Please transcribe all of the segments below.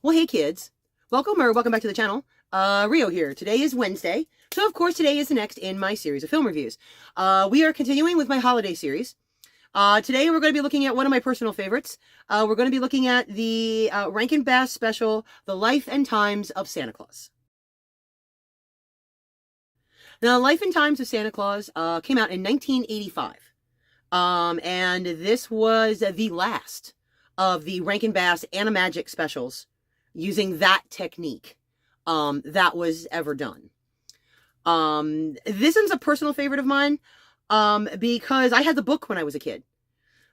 Well, hey kids, welcome back to the channel. Rio here. Today is Wednesday, so of course today is the next in my series of film reviews. We are continuing with my holiday series. Today we're going to be looking at one of my personal favorites. We're going to be looking at the Rankin Bass special, The Life and Times of Santa Claus. Now, Life and Times of Santa Claus came out in 1985, and this was the last of the Rankin Bass Animagic specials using that technique that was ever done. This one's a personal favorite of mine because I had the book when I was a kid.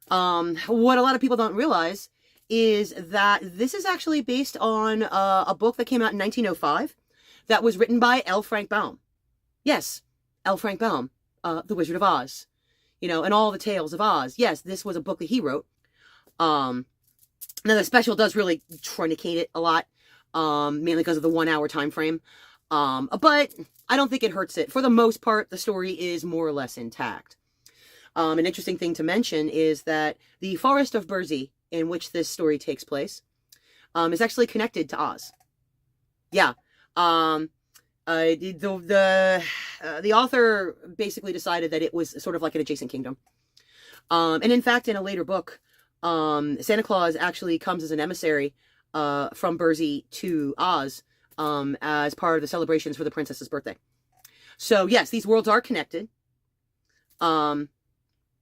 What a lot of people don't realize is that this is actually based on a book that came out in 1905 that was written by L. Frank Baum. Yes, L. Frank Baum, The Wizard of Oz, you know, and all the tales of Oz. Yes, this was a book that he wrote. Now, the special does really truncate it a lot, mainly because of the 1 hour time frame. But I don't think it hurts it. For the most part, the story is more or less intact. An interesting thing to mention is that the Forest of Burzee, in which this story takes place, is actually connected to Oz. Yeah. The author basically decided that it was sort of like an adjacent kingdom. And in fact, in a later book, Santa Claus actually comes as an emissary from Burzee to Oz as part of the celebrations for the princess's birthday. So yes, these worlds are connected,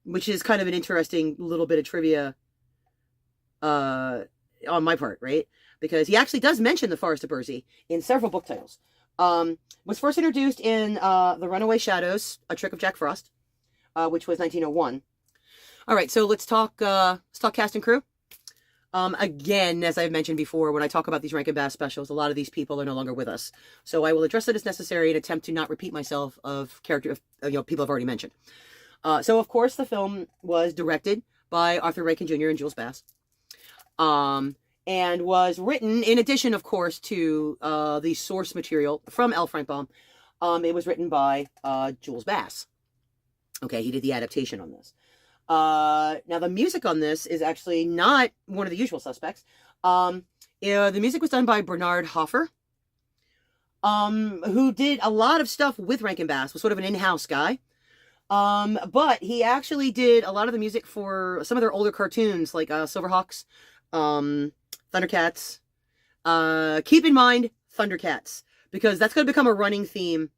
which is kind of an interesting little bit of trivia on my part, right? Because he actually does mention the Forest of Burzee in several book titles. Was first introduced in The Runaway Shadows, A Trick of Jack Frost, which was 1901. All right, so let's talk cast and crew. Again, as I've mentioned before, when I talk about these Rankin Bass specials, a lot of these people are no longer with us. So I will address it as necessary and attempt to not repeat myself of people I've already mentioned. So of course, the film was directed by Arthur Rankin Jr. and Jules Bass. And was written, in addition, of course, to the source material from L. Frank Baum. It was written by Jules Bass. Okay, he did the adaptation on this. Now, the music on this is actually not one of the usual suspects. The music was done by Bernard Hoffer, who did a lot of stuff with Rankin Bass, was sort of an in-house guy. But he actually did a lot of the music for some of their older cartoons, like Silverhawks, Thundercats. Keep in mind, Thundercats, because that's going to become a running theme.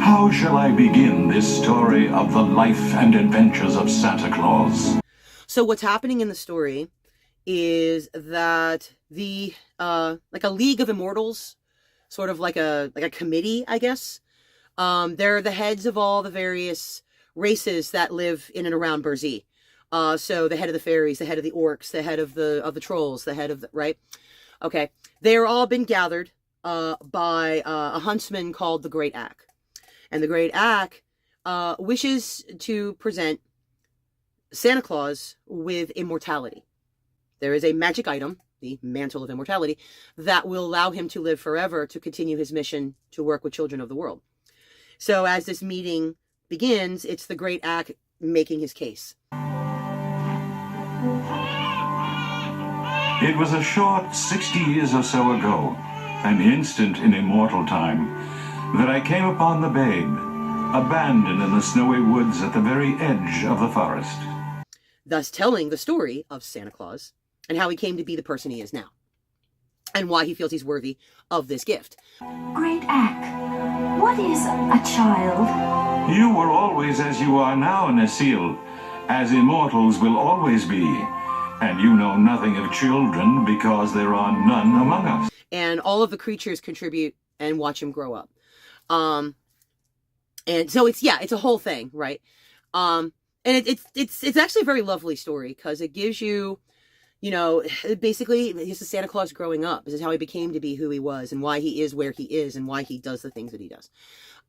How shall I begin this story of the life and adventures of Santa Claus? So what's happening in the story is that the like a League of Immortals, sort of like a committee, I guess. They're the heads of all the various races that live in and around Burzee. So the head of the fairies, the head of the orcs, the head of the trolls, the head of the, right? Okay, they're all been gathered by a huntsman called the Great Ack. And the Great Ack wishes to present Santa Claus with immortality. There is a magic item, the Mantle of Immortality, that will allow him to live forever to continue his mission to work with children of the world. So as this meeting begins, it's the Great Ack making his case. It was a short 60 years or so ago, an instant in immortal time, that I came upon the babe, abandoned in the snowy woods at the very edge of the forest. Thus telling the story of Santa Claus and how he came to be the person he is now, and why he feels he's worthy of this gift. Great Ack, what is a child? You were always as you are now, Necile, as immortals will always be, and you know nothing of children because there are none among us. And all of the creatures contribute and watch him grow up. And so it's a whole thing, right? And it's actually a very lovely story because it gives you, you know, basically this is Santa Claus growing up. This is how he became to be who he was and why he is where he is and why he does the things that he does.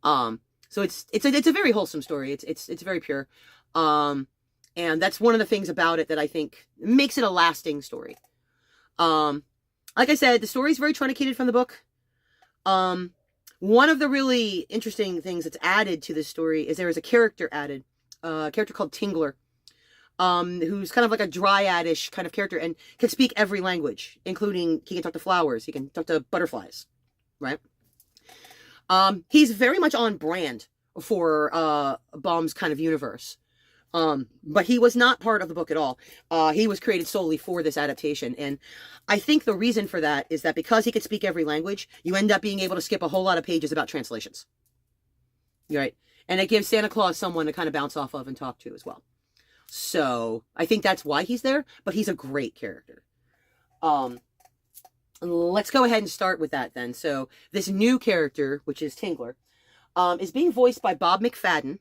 So it's a very wholesome story. It's very pure. And that's one of the things about it that I think makes it a lasting story. Like I said, the story is very truncated from the book. One of the really interesting things that's added to this story is there is a character added, a character called Tingler, who's kind of like a dryadish kind of character and can speak every language, including he can talk to flowers, he can talk to butterflies, right? He's very much on brand for Baum's kind of universe. But he was not part of the book at all. He was created solely for this adaptation. And I think the reason for that is that because he could speak every language, you end up being able to skip a whole lot of pages about translations. Right? And it gives Santa Claus someone to kind of bounce off of and talk to as well. So I think that's why he's there, but he's a great character. Let's go ahead and start with that then. So this new character, which is Tingler, is being voiced by Bob McFadden.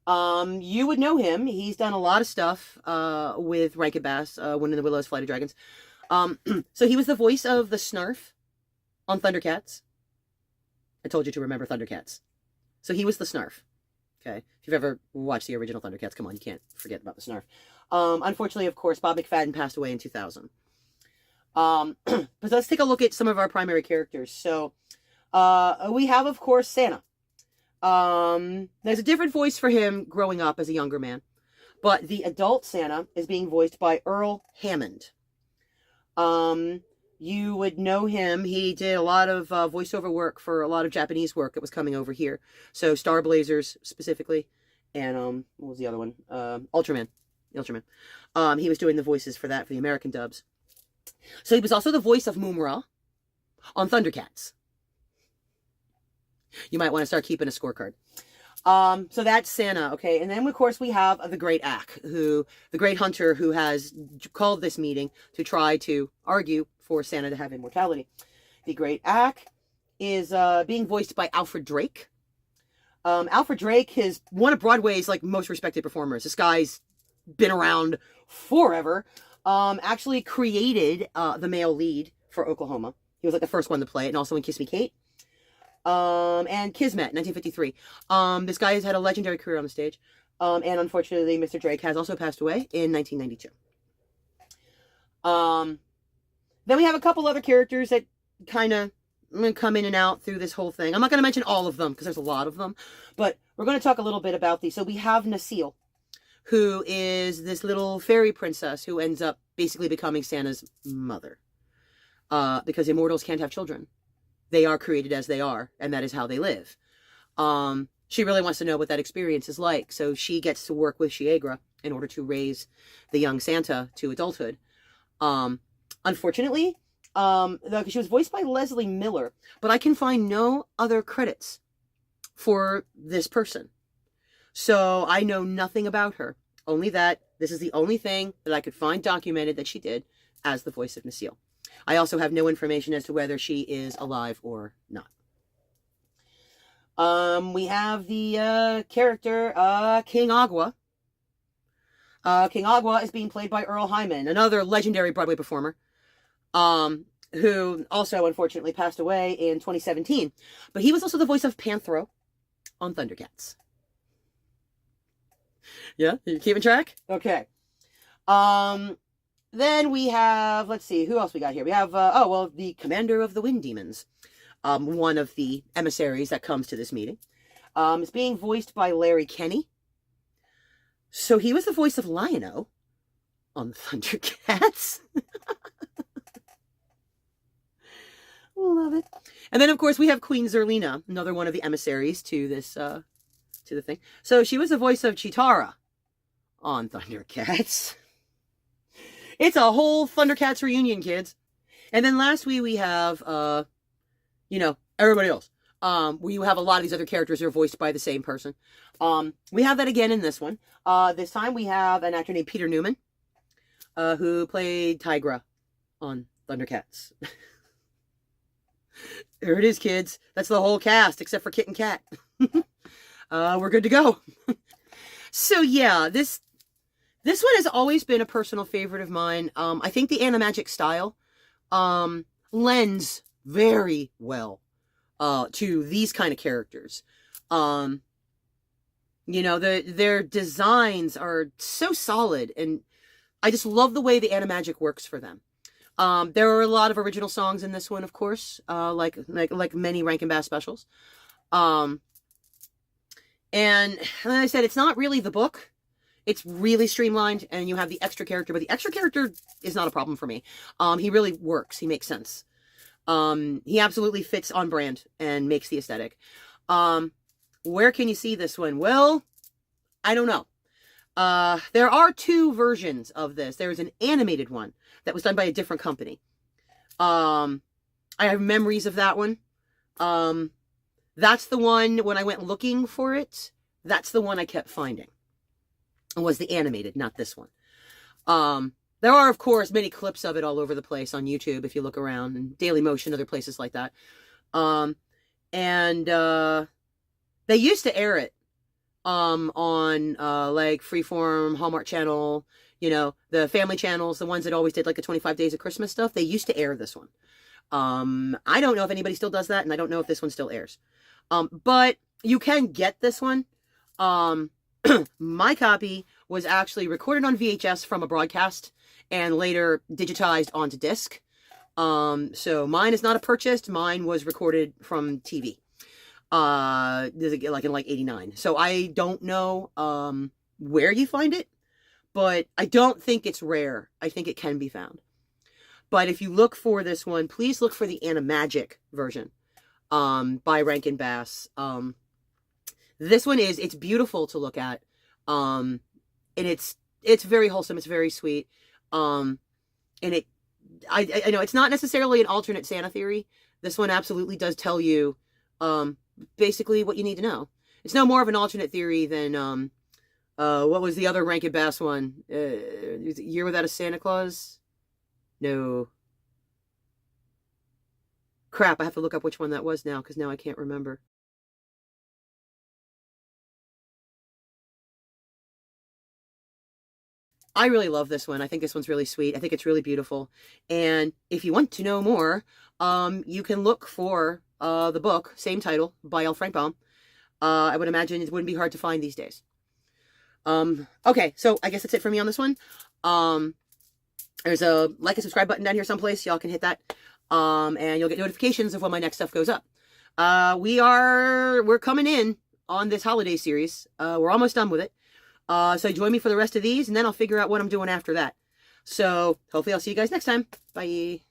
You would know him. He's done a lot of stuff with Rankin Bass, Wind in the Willows, Flight of Dragons. So he was the voice of the Snarf on Thundercats. I told you to remember Thundercats. So he was the Snarf. Okay, if you've ever watched the original Thundercats, come on, you can't forget about the Snarf. Unfortunately, of course, Bob McFadden passed away in 2000. But let's take a look at some of our primary characters. So we have, of course, Santa. There's a different voice for him growing up as a younger man, but the adult Santa is being voiced by Earl Hammond. You would know him. He did a lot of voiceover work for a lot of Japanese work that was coming over here. So Star Blazers specifically, and what was the other one? Ultraman. He was doing the voices for that for the American dubs. So he was also the voice of Moomra on Thundercats. You might want to start keeping a scorecard. So that's Santa, okay? And then, of course, we have the Great Ack, the Great Hunter, who has called this meeting to try to argue for Santa to have immortality. The Great Ack is being voiced by Alfred Drake. Alfred Drake is one of Broadway's most respected performers. This guy's been around forever. Actually created the male lead for Oklahoma. He was the first one to play it, and also in Kiss Me Kate. And Kismet, 1953. This guy has had a legendary career on the stage. And unfortunately, Mr. Drake has also passed away in 1992. Then we have a couple other characters that kind of come in and out through this whole thing. I'm not going to mention all of them because there's a lot of them, but we're going to talk a little bit about these. So we have Necile, who is this little fairy princess who ends up basically becoming Santa's mother. Because immortals can't have children. They are created as they are, and that is how they live. She really wants to know what that experience is like, so she gets to work with Shiegra in order to raise the young Santa to adulthood. Unfortunately, she was voiced by Leslie Miller, but I can find no other credits for this person. So I know nothing about her, only that this is the only thing that I could find documented that she did as the voice of Necile. I also have no information as to whether she is alive or not. We have the character King Agua. King Agua is being played by Earl Hyman, another legendary Broadway performer, who also unfortunately passed away in 2017. But he was also the voice of Panthro on Thundercats. Yeah, you keeping track? Okay. Then we have, let's see, who else we got here? We have, the commander of the Wind Demons. One of the emissaries that comes to this meeting. Is being voiced by Larry Kenney. So he was the voice of Lion-O on Thundercats. Love it. And then, of course, we have Queen Zerlina, another one of the emissaries to this, to the thing. So she was the voice of Chitara on Thundercats. It's a whole Thundercats reunion, kids. And then last we have, everybody else. We have a lot of these other characters that are voiced by the same person. We have that again in this one. This time we have an actor named Peter Newman, who played Tigra on Thundercats. There it is, kids. That's the whole cast, except for Kit and Kat. We're good to go. So yeah, this one has always been a personal favorite of mine. I think the animagic style lends very well to these kind of characters. Their designs are so solid, and I just love the way the animagic works for them. There are a lot of original songs in this one, of course, like many Rankin Bass specials. And like I said, it's not really the book. It's really streamlined, and you have the extra character, but the extra character is not a problem for me. He really works. He makes sense. He absolutely fits on brand and makes the aesthetic. Where can you see this one? Well, I don't know. There are two versions of this. There's an animated one that was done by a different company. I have memories of that one. That's the one, when I went looking for it, that's the one I kept finding. It was the animated, not this one. There are, of course, many clips of it all over the place on YouTube if you look around, and Daily Motion, other places like that. They used to air it on like Freeform, Hallmark Channel, you know, the family channels, the ones that always did like the 25 Days of Christmas stuff. They used to air this one. I don't know if anybody still does that, and I don't know if this one still airs. But you can get this one. My copy was actually recorded on VHS from a broadcast and later digitized onto disc. So mine is not a purchased. Mine was recorded from TV. Like in like 89. So I don't know where you find it, but I don't think it's rare. I think it can be found. But if you look for this one, please look for the Animagic version by Rankin Bass. This one it's beautiful to look at. And it's very wholesome, it's very sweet. And I know it's not necessarily an alternate Santa theory. This one absolutely does tell you basically what you need to know. It's no more of an alternate theory than what was the other Rankin Bass one? Year Without a Santa Claus? No. Crap, I have to look up which one that was now, because now I can't remember. I really love this one. I think this one's really sweet. I think it's really beautiful. And if you want to know more, you can look for the book, same title, by L. Frank Baum. I would imagine it wouldn't be hard to find these days. Okay, so I guess that's it for me on this one. There's a like and subscribe button down here someplace. Y'all can hit that. And you'll get notifications of when my next stuff goes up. We're coming in on this holiday series. We're almost done with it. So join me for the rest of these, and then I'll figure out what I'm doing after that. So hopefully I'll see you guys next time. Bye.